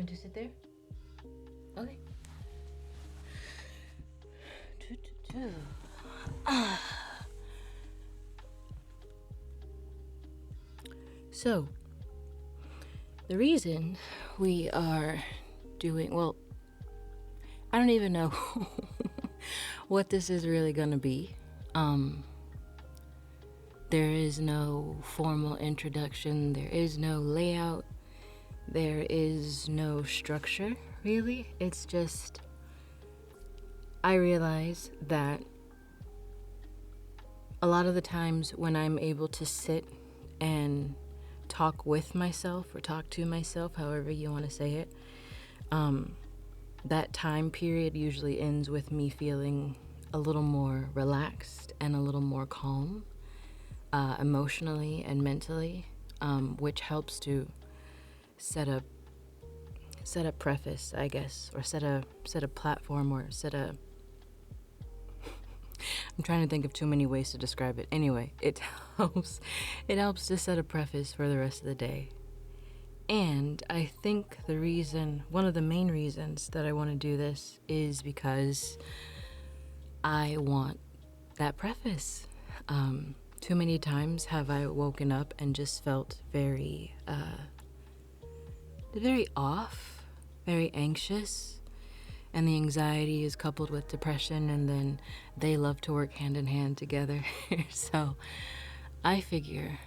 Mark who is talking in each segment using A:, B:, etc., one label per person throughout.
A: going to sit there? Okay. So, the reason we are doing, well, I don't even know what this is really gonna be. There is no formal introduction, there is no layout, there is no structure, really. It's just, I realize that a lot of the times when I'm able to sit and talk with myself or talk to myself, however you want to say it, that time period usually ends with me feeling a little more relaxed and a little more calm, emotionally and mentally, which helps to set a preface, I guess, or set a platform, or I'm trying to think of too many ways to describe it. Anyway, it helps to set a preface for the rest of the day. And I think one of the main reasons that I want to do this is because I want that preface. Too many times have I woken up and just felt very off, very anxious, and the anxiety is coupled with depression, and then they love to work hand in hand together. So I figure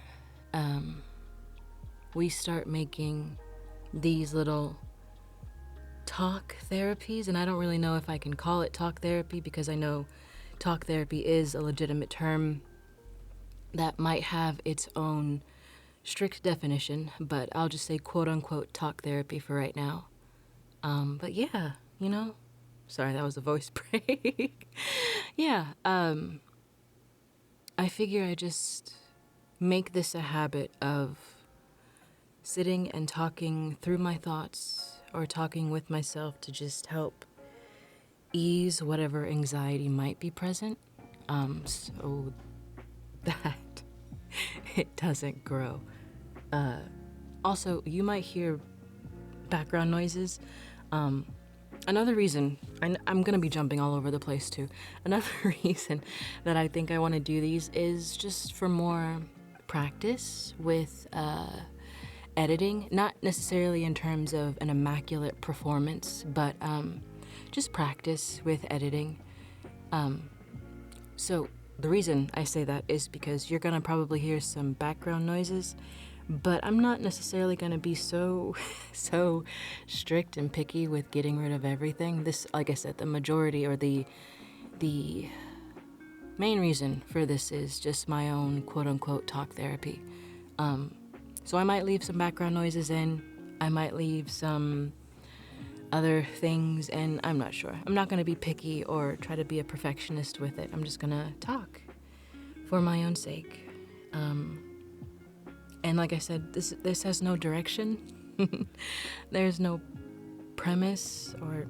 A: we start making these little talk therapies, and I don't really know if I can call it talk therapy, because I know talk therapy is a legitimate term that might have its own strict definition, but I'll just say quote unquote talk therapy for right now. But yeah, sorry, that was a voice break. Yeah, I figure I just make this a habit of sitting and talking through my thoughts or talking with myself to just help ease whatever anxiety might be present, so that it doesn't grow. Also, you might hear background noises. Another reason, I'm going to be jumping all over the place too. Another reason that I think I want to do these is just for more practice with editing. Not necessarily in terms of an immaculate performance, but just practice with editing. So the reason I say that is because you're going to probably hear some background noises, but I'm not necessarily going to be so strict and picky with getting rid of everything. This, like I said, the majority or the main reason for this is just my own quote-unquote talk therapy. So I might leave some background noises in. I might leave some other things, and I'm not sure. I'm not going to be picky or try to be a perfectionist with it. I'm just going to talk for my own sake. And like I said, this has no direction. There's no premise or...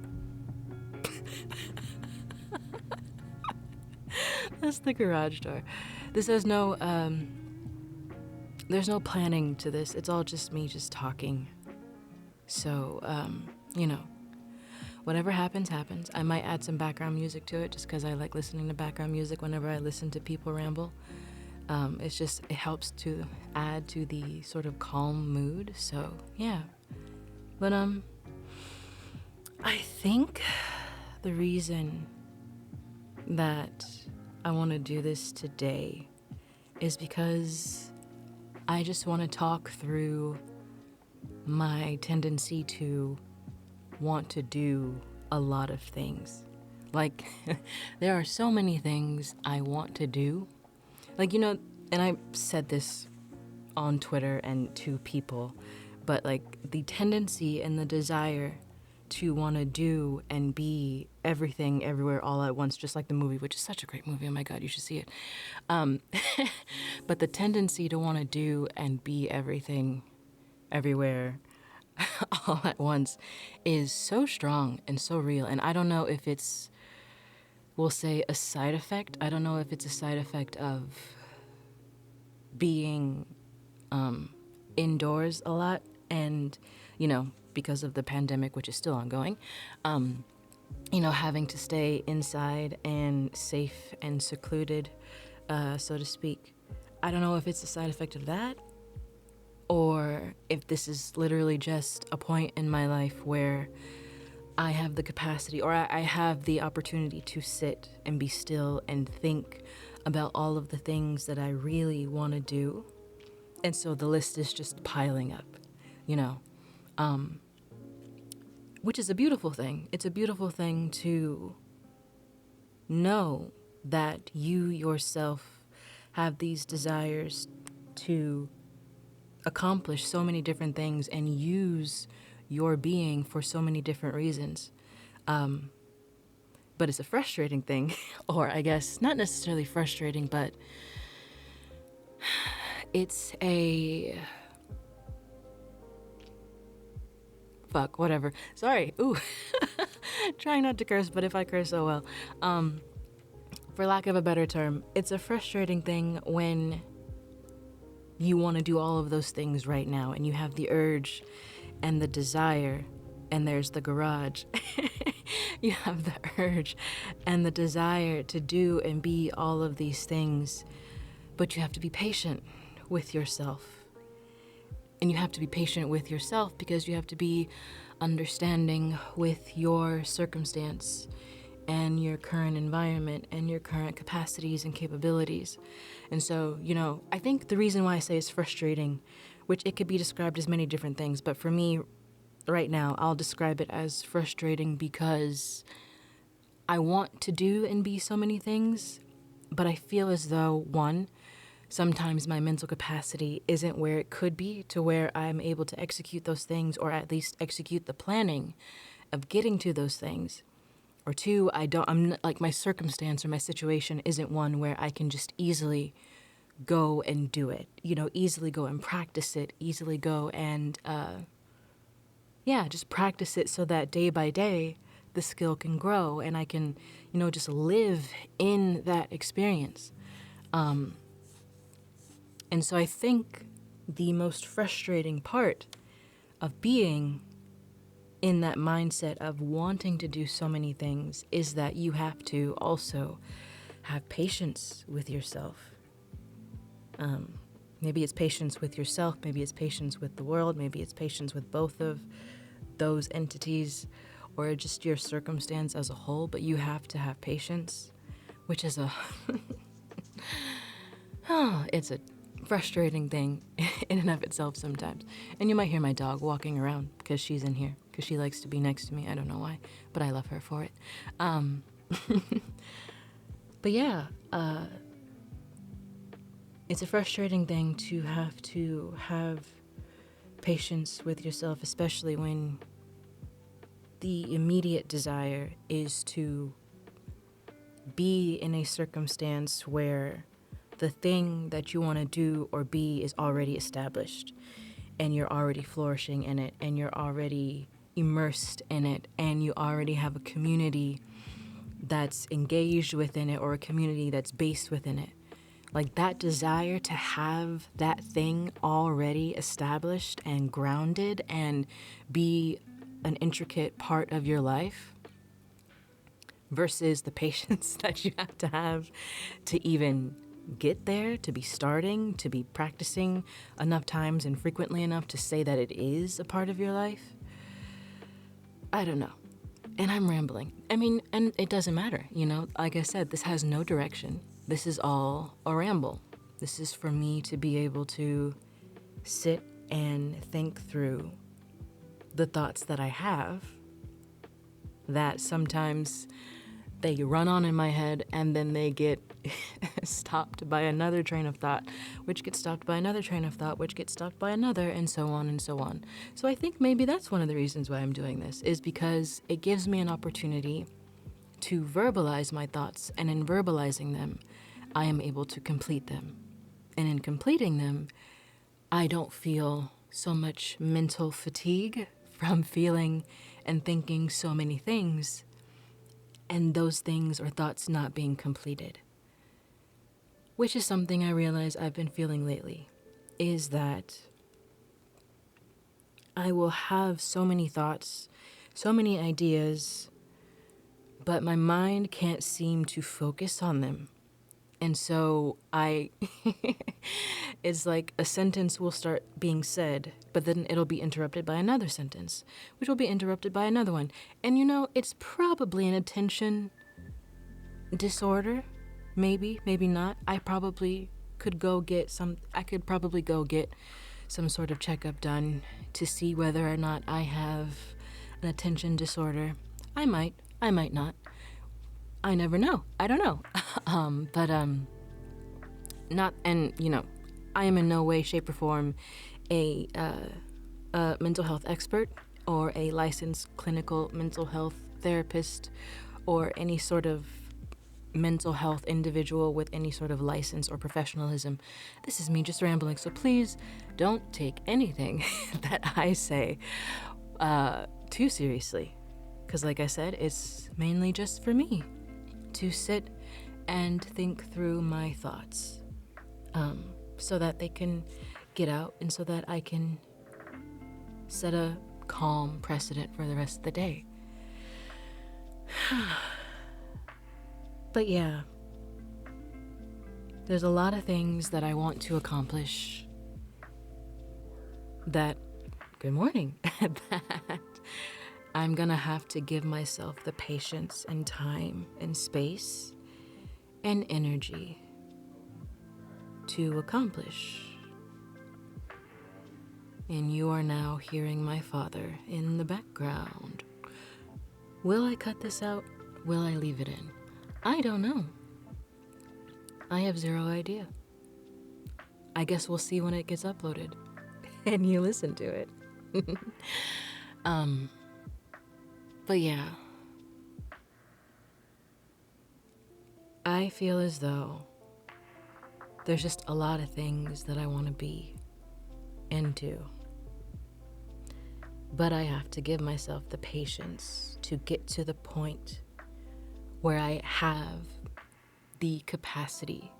A: That's the garage door. This has no... There's no planning to this. It's all just me just talking. So, whatever happens, happens. I might add some background music to it just because I like listening to background music whenever I listen to people ramble. It helps to add to the sort of calm mood. So, yeah. But, I think the reason that I want to do this today is because I just want to talk through my tendency to want to do a lot of things. Like, there are so many things I want to do. Like, and I said this on Twitter and to people, but like the tendency and the desire to want to do and be everything everywhere all at once, just like the movie, which is such a great movie. Oh my God, you should see it. But the tendency to want to do and be everything everywhere all at once is so strong and so real. And I don't know if it's, we'll say, a side effect. I don't know if it's a side effect of being indoors a lot and, because of the pandemic, which is still ongoing, having to stay inside and safe and secluded, so to speak. I don't know if it's a side effect of that or if this is literally just a point in my life where I have the capacity or I have the opportunity to sit and be still and think about all of the things that I really want to do. And so the list is just piling up, which is a beautiful thing. It's a beautiful thing to know that you yourself have these desires to accomplish so many different things and use your being for so many different reasons. But it's a frustrating thing, or I guess not necessarily frustrating, but it's a... Fuck, whatever. Sorry. Ooh. Trying not to curse, but if I curse, oh well. For lack of a better term, it's a frustrating thing when you want to do all of those things right now and you have the urge and the desire, and there's the garage. You have the urge and the desire to do and be all of these things, but you have to be patient with yourself. And you have to be patient with yourself because you have to be understanding with your circumstance and your current environment and your current capacities and capabilities. And so, I think the reason why I say it's frustrating, which it could be described as many different things, but for me right now, I'll describe it as frustrating because I want to do and be so many things, but I feel as though, one, sometimes my mental capacity isn't where it could be to where I'm able to execute those things, or at least execute the planning of getting to those things. Or two, I'm not, like, my circumstance or my situation isn't one where I can just easily go and do it, easily go and practice it, easily go and, just practice it so that day by day the skill can grow and I can, just live in that experience. And so I think the most frustrating part of being in that mindset of wanting to do so many things is that you have to also have patience with yourself. Maybe it's patience with yourself, maybe it's patience with the world, maybe it's patience with both of those entities, or just your circumstance as a whole, but you have to have patience, which is it's a frustrating thing in and of itself sometimes. And you might hear my dog walking around because she's in here, because she likes to be next to me. I don't know why, but I love her for it. But yeah, it's a frustrating thing to have patience with yourself, especially when the immediate desire is to be in a circumstance where the thing that you want to do or be is already established and you're already flourishing in it and you're already immersed in it and you already have a community that's engaged within it or a community that's based within it. Like, that desire to have that thing already established and grounded and be an intricate part of your life versus the patience that you have to even get there, to be starting, to be practicing enough times and frequently enough to say that it is a part of your life. I don't know. And I'm rambling. I mean, and it doesn't matter, like I said, this has no direction. This is all a ramble. This is for me to be able to sit and think through the thoughts that I have, that sometimes they run on in my head and then they get stopped by another train of thought, which gets stopped by another train of thought, which gets stopped by another, and so on and so on. So I think maybe that's one of the reasons why I'm doing this, is because it gives me an opportunity to verbalize my thoughts, and in verbalizing them, I am able to complete them. And in completing them, I don't feel so much mental fatigue from feeling and thinking so many things, and those things or thoughts not being completed. Which is something I realize I've been feeling lately, is that I will have so many thoughts, so many ideas, but my mind can't seem to focus on them. And so it's like a sentence will start being said, but then it'll be interrupted by another sentence, which will be interrupted by another one. And it's probably an attention disorder. Maybe, maybe not. I could probably go get some sort of checkup done to see whether or not I have an attention disorder. I might not. I never know. I don't know. Not, and I am in no way, shape, or form a mental health expert or a licensed clinical mental health therapist or any sort of mental health individual with any sort of license or professionalism. This is me just rambling, so please don't take anything that I say too seriously, because like I said, it's mainly just for me to sit and think through my thoughts, so that they can get out and so that I can set a calm precedent for the rest of the day. But yeah, there's a lot of things that I want to accomplish that, good morning, that I'm gonna have to give myself the patience and time and space and energy to accomplish. And you are now hearing my father in the background. Will I cut this out? Will I leave it in? I don't know. I have zero idea. I guess we'll see when it gets uploaded and you listen to it. But yeah, I feel as though there's just a lot of things that I want to be and do. But I have to give myself the patience to get to the point where I have the capacity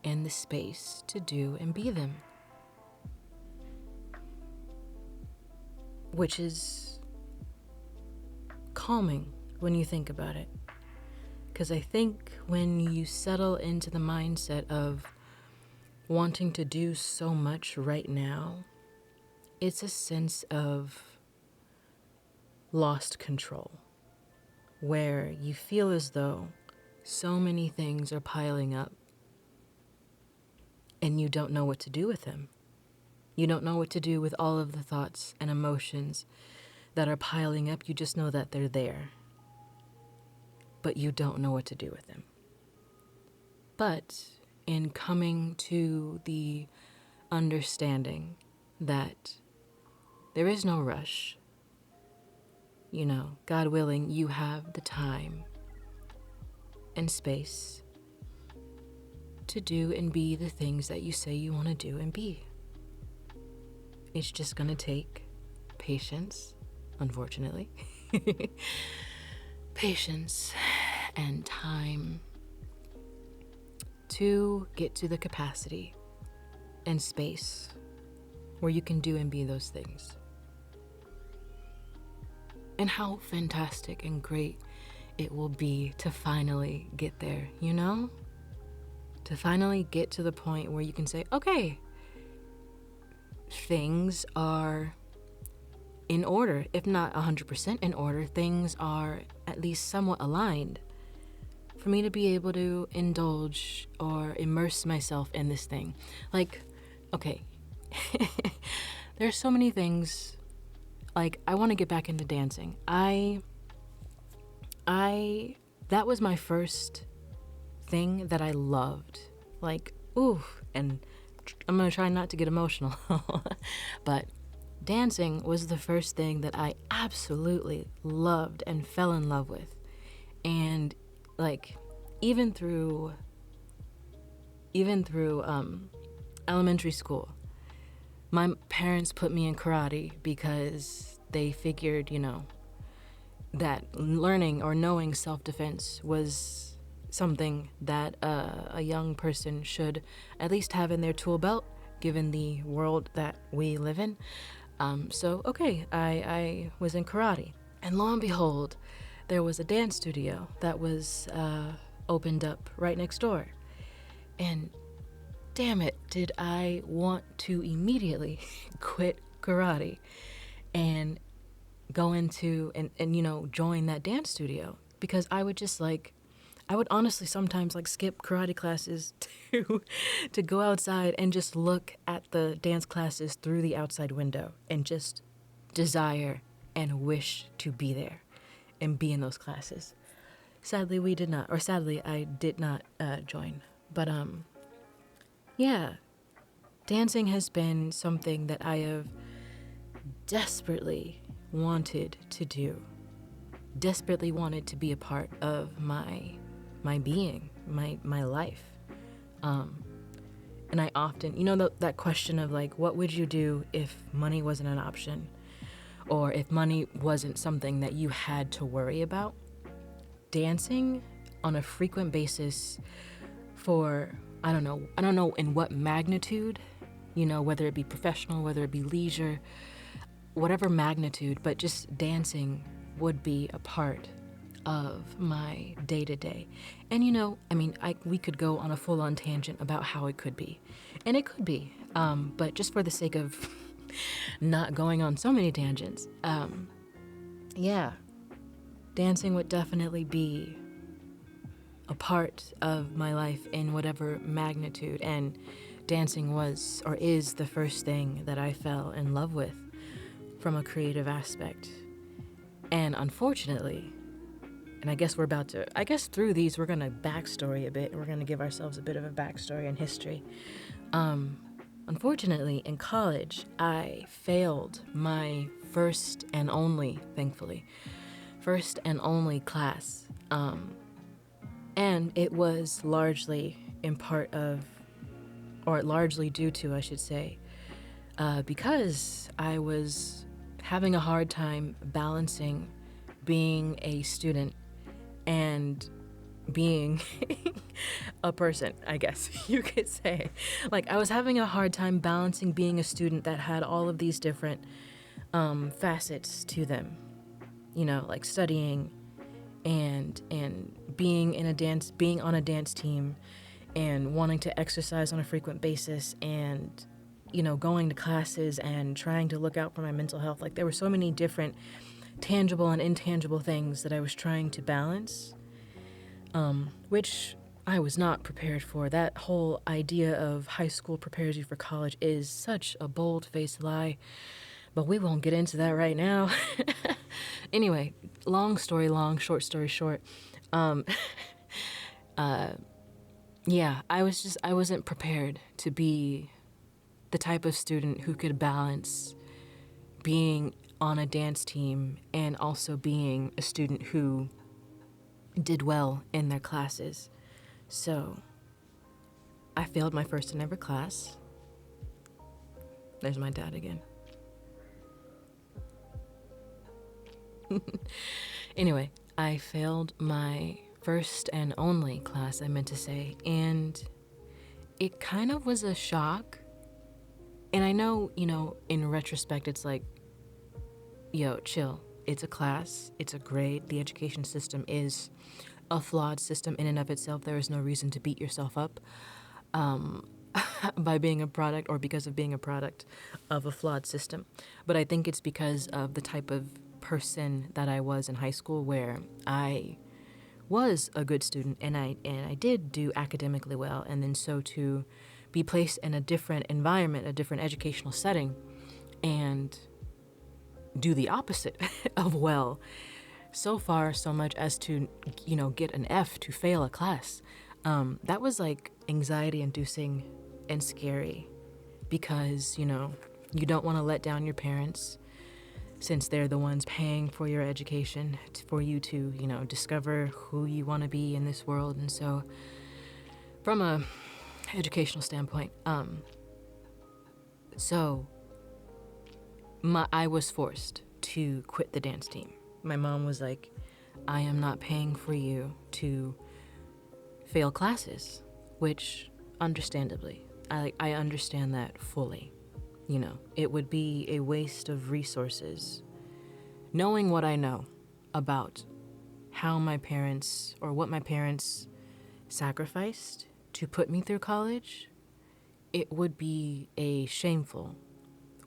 A: and the space to do and be them. Which is calming when you think about it. Because I think when you settle into the mindset of wanting to do so much right now, it's a sense of lost control, where you feel as though so many things are piling up and you don't know what to do with them. You don't know what to do with all of the thoughts and emotions that are piling up. You just know that they're there, but you don't know what to do with them. But in coming to the understanding that there is no rush, God willing, you have the time and space to do and be the things that you say you want to do and be. It's just going to take patience, unfortunately. Patience and time to get to the capacity and space where you can do and be those things. And how fantastic and great it will be to finally get there, To finally get to the point where you can say, okay, things are in order, if not 100% in order, things are at least somewhat aligned for me to be able to indulge or immerse myself in this thing. Like, okay, there's so many things. Like, I want to get back into dancing. That was my first thing that I loved. Like, ooh, and I'm going to try not to get emotional, but dancing was the first thing that I absolutely loved and fell in love with. And like, even through elementary school, my parents put me in karate because they figured, that learning or knowing self-defense was something that a young person should at least have in their tool belt, given the world that we live in. So, okay, I was in karate. And lo and behold, there was a dance studio that was opened up right next door. And damn it, did I want to immediately quit karate and go into and join that dance studio, because I would just I would honestly sometimes skip karate classes to go outside and just look at the dance classes through the outside window and just desire and wish to be there and be in those classes. Sadly, we did not, or sadly, I did not join. But yeah, dancing has been something that I have desperately wanted to do, desperately wanted to be a part of my being, my life. And I often, that question of what would you do if money wasn't an option, or if money wasn't something that you had to worry about? Dancing on a frequent basis for, I don't know in what magnitude, whether it be professional, whether it be leisure, whatever magnitude, but just dancing would be a part of my day-to-day. And we could go on a full-on tangent about how it could be, and it could be, but just for the sake of not going on so many tangents, yeah, dancing would definitely be a part of my life in whatever magnitude. And dancing was or is the first thing that I fell in love with from a creative aspect. And unfortunately, and I guess through these we're gonna backstory a bit. We're gonna give ourselves a bit of a backstory and history. Unfortunately, in college, I failed my first and only class. And it was largely largely due to, I should say, because I was having a hard time balancing being a student and being a person, I guess you could say. I was having a hard time balancing being a student that had all of these different facets to them, studying and being on a dance team and wanting to exercise on a frequent basis, and going to classes and trying to look out for my mental health. There were so many different tangible and intangible things that I was trying to balance, which I was not prepared for. That whole idea of high school prepares you for college is such a bold-faced lie, but we won't get into that right now. Anyway, long story long, short story short. Yeah, I wasn't prepared to be the type of student who could balance being on a dance team and also being a student who did well in their classes. So I failed my first and ever class. There's my dad again. Anyway, I failed my first and only class, I meant to say, and it kind of was a shock. And I know, in retrospect, it's yo, chill. It's a class, it's a grade. The education system is a flawed system in and of itself. There is no reason to beat yourself up by being a product or because of being a product of a flawed system. But I think it's because of the type of person that I was in high school, where I was a good student and I did do academically well, and then so to be placed in a different environment, a different educational setting, and do the opposite of well, so far so much as to get an F, to fail a class, that was anxiety inducing and scary, because you don't want to let down your parents, since they're the ones paying for your education, for you to discover who you want to be in this world. And so from a educational standpoint, I was forced to quit the dance team. My mom was like, I am not paying for you to fail classes, which understandably, I understand that fully. it would be a waste of resources. Knowing what I know about how my parents, or what my parents sacrificed to put me through college, it would be a shameful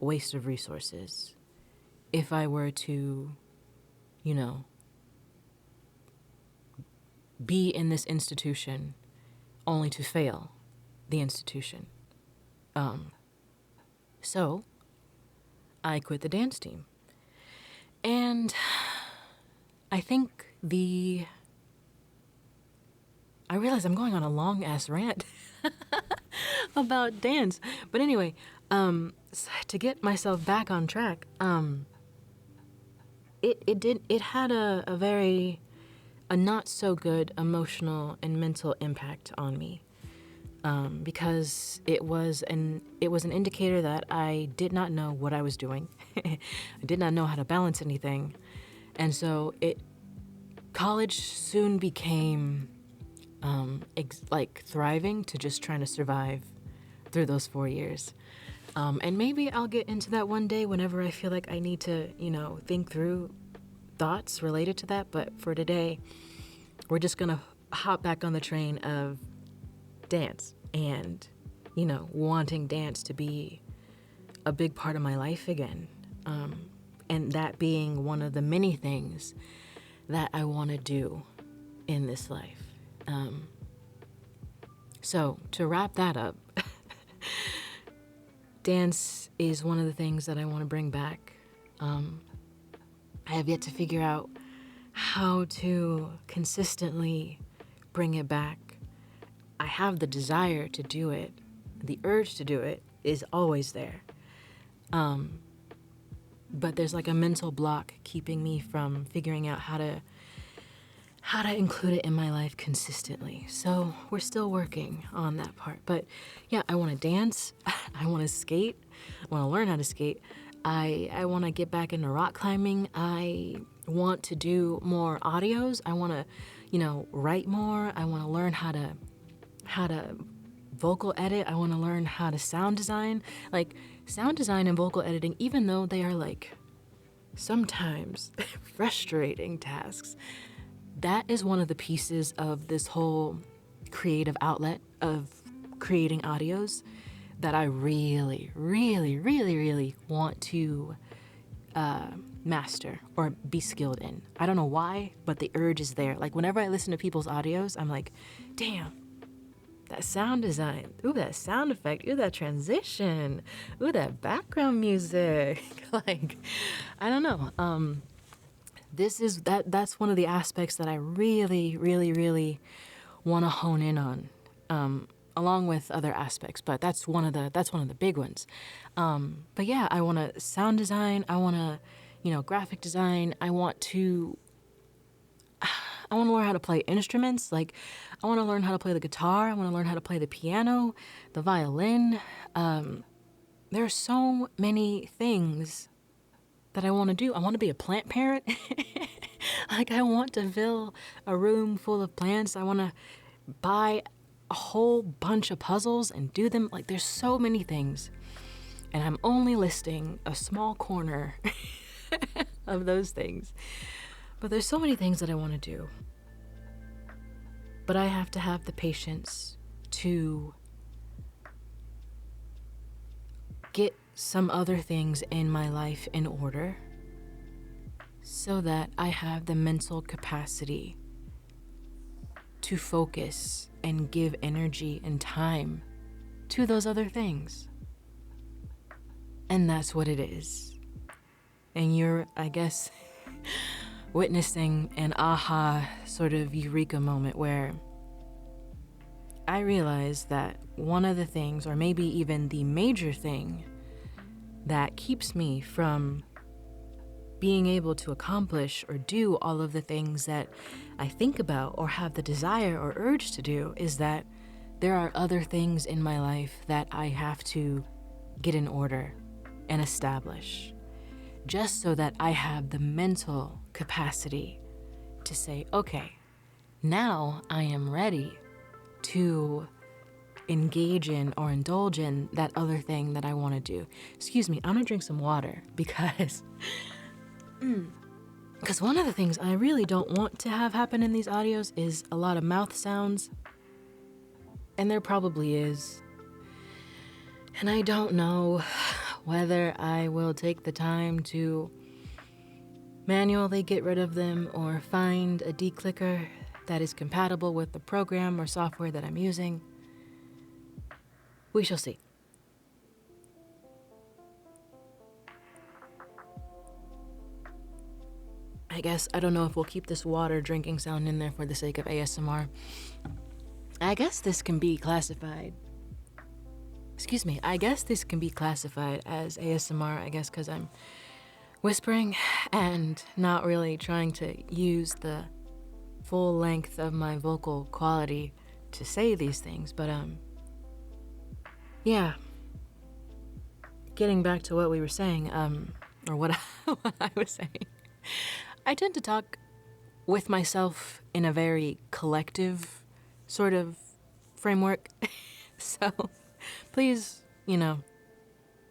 A: waste of resources if I were to, be in this institution only to fail the institution. So I quit the dance team. And I think I realize I'm going on a long ass rant about dance. But anyway, to get myself back on track, it had a not so good emotional and mental impact on me. Because it was an indicator that I did not know what I was doing. I did not know how to balance anything. And so college soon became thriving to just trying to survive through those 4 years. And maybe I'll get into that one day whenever I feel like I need to, think through thoughts related to that. But for today, we're just going to hop back on the train of dance and, wanting dance to be a big part of my life again. And that being one of the many things that I want to do in this life. So to wrap that up, dance is one of the things that I want to bring back. I have yet to figure out how to consistently bring it back. I have the desire to do it. The urge to do it is always there. But there's like a mental block keeping me from figuring out how to include it in my life consistently. So we're still working on that part. But yeah, I want to dance. I want to skate. I want to learn how to skate. I want to get back into rock climbing. I want to do more audios. I want to, write more. I want to learn how to vocal edit. I want to learn how to sound design. Like sound design and vocal editing, even though they are like sometimes frustrating tasks, that is one of the pieces of this whole creative outlet of creating audios that I really, really, really, really want to master or be skilled in. I don't know why, but the urge is there. Like whenever I listen to people's audios, I'm like, damn, that sound design, ooh, that sound effect, ooh, that transition, ooh, that background music. Like, I don't know. That's one of the aspects that I really, really, really want to hone in on, along with other aspects. But that's one of the big ones. But yeah, I want to sound design. I want to, graphic design. I want to learn how to play instruments. Like, I want to learn how to play the guitar. I want to learn how to play the piano, the violin. There are so many things that I want to do. I want to be a plant parent. Like, I want to fill a room full of plants. I want to buy a whole bunch of puzzles and do them. Like, there's so many things. And I'm only listing a small corner of those things. But there's so many things that I want to do. But I have to have the patience to get some other things in my life in order so that I have the mental capacity to focus and give energy and time to those other things. And that's what it is. And you're, I guess, witnessing an aha sort of eureka moment where I realized that one of the things, or maybe even the major thing that keeps me from being able to accomplish or do all of the things that I think about or have the desire or urge to do, is that there are other things in my life that I have to get in order and establish, just so that I have the mental capacity to say, okay, now I am ready to engage in or indulge in that other thing that I want to do. Excuse me, I'm gonna drink some water because one of the things I really don't want to have happen in these audios is a lot of mouth sounds, and there probably is. And I don't know whether I will take the time to manually get rid of them or find a declicker that is compatible with the program or software that I'm using. We shall see. I guess, I don't know if we'll keep this water drinking sound in there for the sake of ASMR. I guess this can be classified. Excuse me, I guess this can be classified as ASMR, I guess, because I'm whispering and not really trying to use the full length of my vocal quality to say these things, but yeah. Getting back to what we were saying, or what I was saying. I tend to talk with myself in a very collective sort of framework. So please,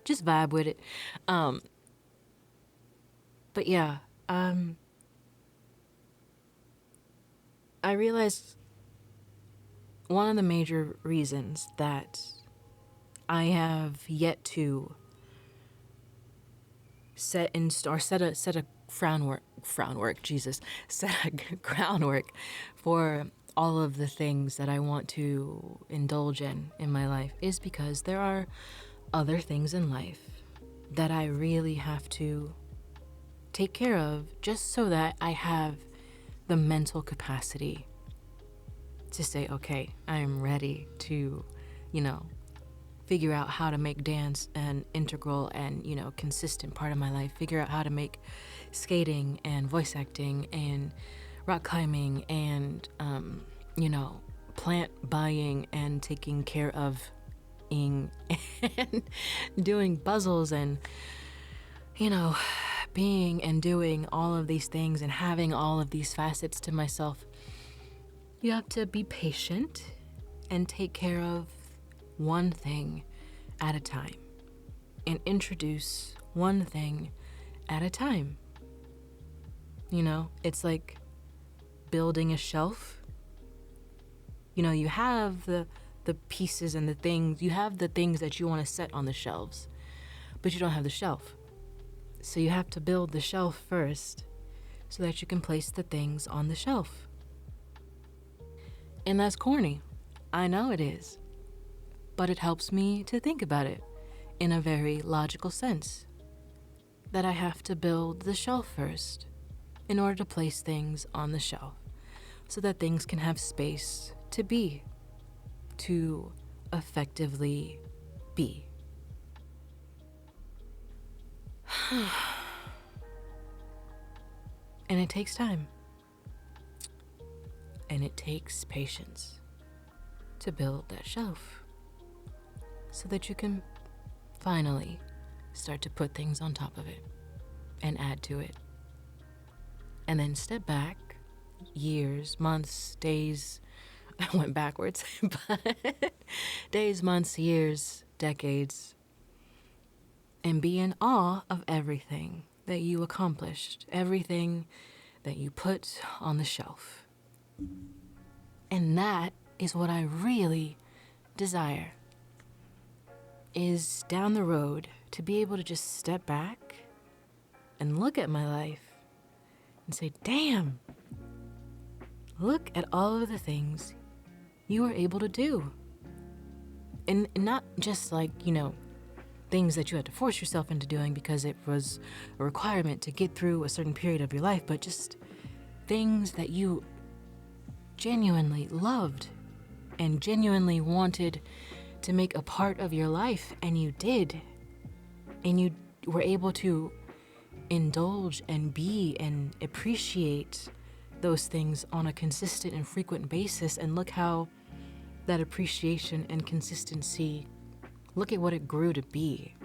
A: just vibe with it. But yeah, I realized one of the major reasons that I have yet to set a groundwork for all of the things that I want to indulge in my life is because there are other things in life that I really have to take care of just so that I have the mental capacity to say, okay, I am ready to, figure out how to make dance an integral and, consistent part of my life. Figure out how to make skating and voice acting and rock climbing and, plant buying and taking care of and doing puzzles and, being and doing all of these things and having all of these facets to myself. You have to be patient and take care of one thing at a time and introduce one thing at a time. It's like building a shelf. You have the pieces and the things, you have the things that you want to set on the shelves, but you don't have the shelf. So you have to build the shelf first so that you can place the things on the shelf. And that's corny. I know it is. But it helps me to think about it in a very logical sense. That I have to build the shelf first in order to place things on the shelf so that things can have space to be, to effectively be. And it takes time. And it takes patience to build that shelf so that you can finally start to put things on top of it and add to it. And then step back years, months, days. I went backwards, but days, months, years, decades, and be in awe of everything that you accomplished, everything that you put on the shelf. And that is what I really desire, is down the road to be able to just step back and look at my life and say, damn, look at all of the things you were able to do. And not just like, things that you had to force yourself into doing because it was a requirement to get through a certain period of your life, but just things that you genuinely loved and genuinely wanted to make a part of your life, and you did. And you were able to indulge and be and appreciate those things on a consistent and frequent basis, and look how that appreciation and consistency, look at what it grew to be.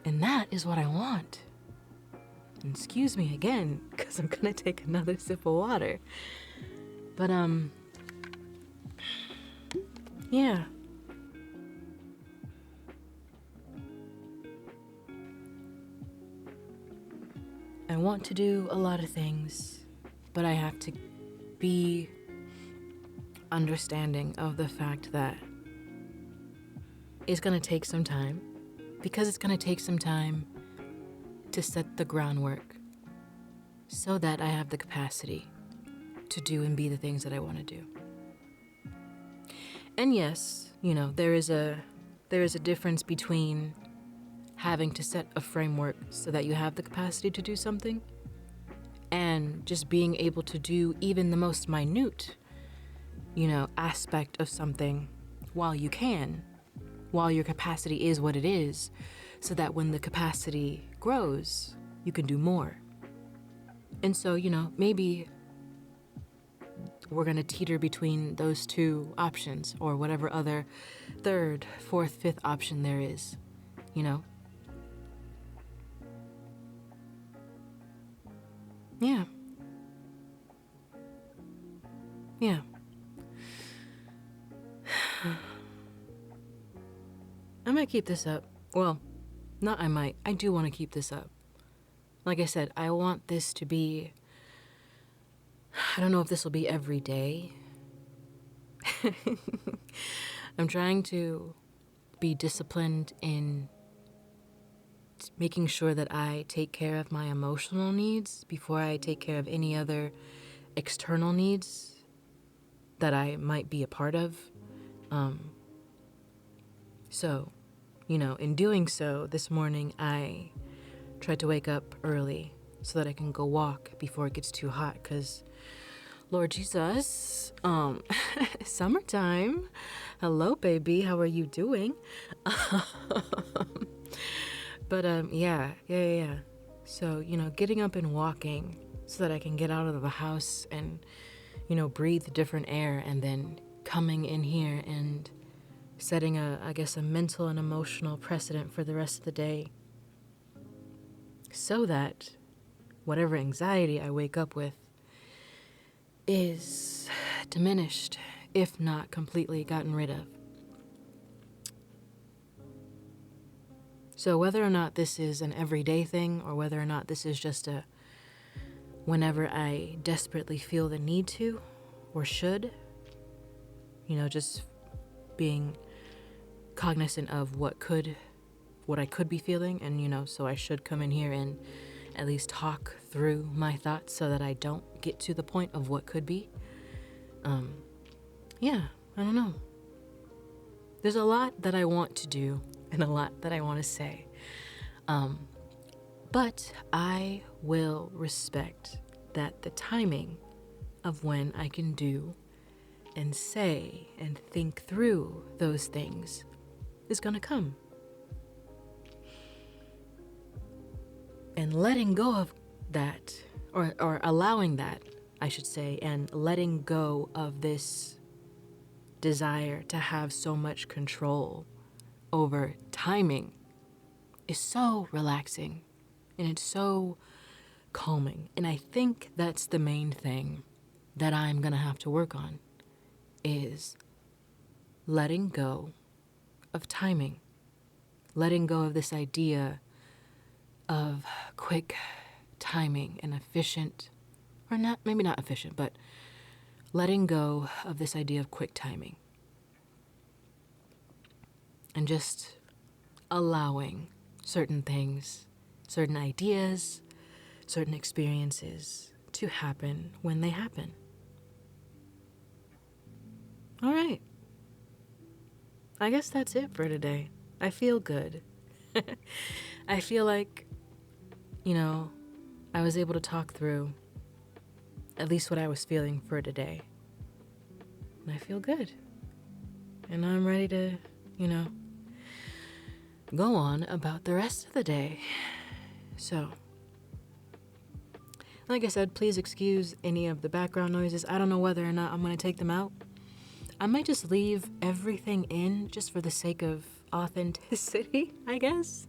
A: And that is what I want. And excuse me again, because I'm gonna take another sip of water. But yeah. I want to do a lot of things, but I have to be understanding of the fact that it's going to take some time, because it's going to take some time to set the groundwork so that I have the capacity to do and be the things that I want to do. And yes, there is a difference between having to set a framework so that you have the capacity to do something and just being able to do even the most minute, aspect of something while you can, while your capacity is what it is, so that when the capacity grows, you can do more. And so, maybe we're going to teeter between those two options or whatever other third, fourth, fifth option there is, Yeah. Yeah. I might keep this up. Well, not I might. I do want to keep this up. Like I said, I want this to be... I don't know if this will be every day. I'm trying to be disciplined in making sure that I take care of my emotional needs before I take care of any other external needs that I might be a part of. So, in doing so, this morning I tried to wake up early so that I can go walk before it gets too hot, because Lord Jesus, summertime. Hello, baby. How are you doing? But, yeah. So, getting up and walking so that I can get out of the house and, breathe different air, and then coming in here and setting a mental and emotional precedent for the rest of the day, so that whatever anxiety I wake up with is diminished, if not completely gotten rid of. So whether or not this is an everyday thing, or whether or not this is just a whenever I desperately feel the need to or should, just being cognizant of what I could be feeling, and so I should come in here and at least talk through my thoughts so that I don't get to the point of what could be. Yeah, I don't know. There's a lot that I want to do and a lot that I want to say. But I will respect that the timing of when I can do and say and think through those things is going to come. And letting go of that, or allowing that, I should say, and letting go of this desire to have so much control over timing is so relaxing, and it's so calming. And I think that's the main thing that I'm gonna have to work on, is letting go of timing, letting go of this idea of quick timing and efficient, or not, maybe not efficient, but letting go of this idea of quick timing and just allowing certain things, certain ideas, certain experiences to happen when they happen. All right. I guess that's it for today. I feel good. I feel like, I was able to talk through at least what I was feeling for today. And I feel good. And I'm ready to, go on about the rest of the day. So, like I said, please excuse any of the background noises. I don't know whether or not I'm going to take them out. I might just leave everything in just for the sake of authenticity, I guess.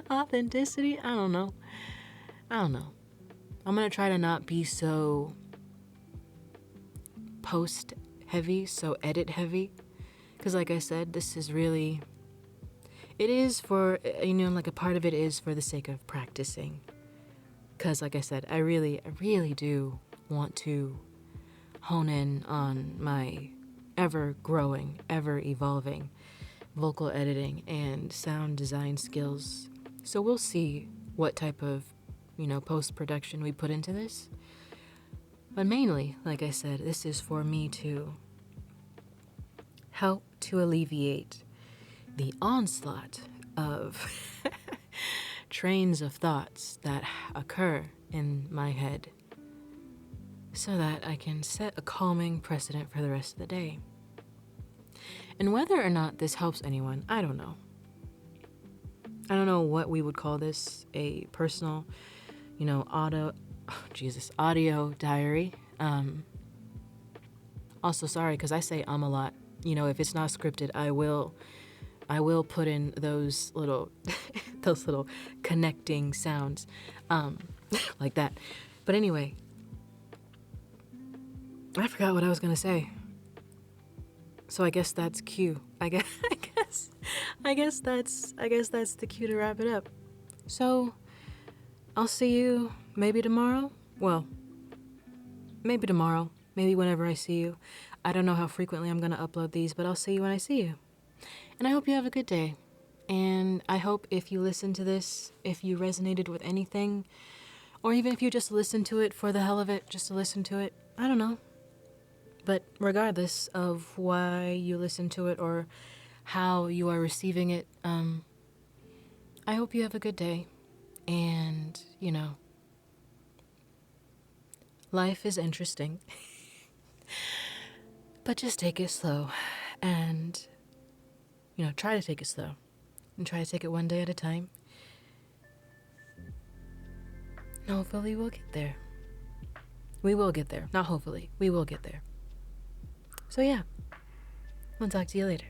A: Authenticity? I don't know. I'm going to try to not be so heavy, so edit heavy. Because like I said, this is really, it is for, like a part of it is for the sake of practicing. Because like I said, I really do want to hone in on my ever growing, ever evolving vocal editing and sound design skills. So we'll see what type of, post-production we put into this. But mainly, like I said, this is for me to help to alleviate the onslaught of trains of thoughts that occur in my head so that I can set a calming precedent for the rest of the day. And whether or not this helps anyone, I don't know. I don't know what we would call this, a personal, audio diary. Also, sorry, because I say a lot. If it's not scripted, I will put in those little, those little connecting sounds, like that. But anyway, I forgot what I was gonna say. So I guess that's cue. I guess that's the cue to wrap it up. So I'll see you maybe tomorrow. Well, maybe tomorrow. Maybe whenever I see you. I don't know how frequently I'm gonna upload these, but I'll see you when I see you. And I hope you have a good day. And I hope if you listen to this, if you resonated with anything, or even if you just listen to it for the hell of it, just to listen to it, I don't know. But regardless of why you listen to it or how you are receiving it, I hope you have a good day. And, life is interesting. But just take it slow. And, try to take it slow. And try to take it one day at a time. And hopefully we'll get there. We will get there. Not hopefully. We will get there. So yeah, I'll talk to you later.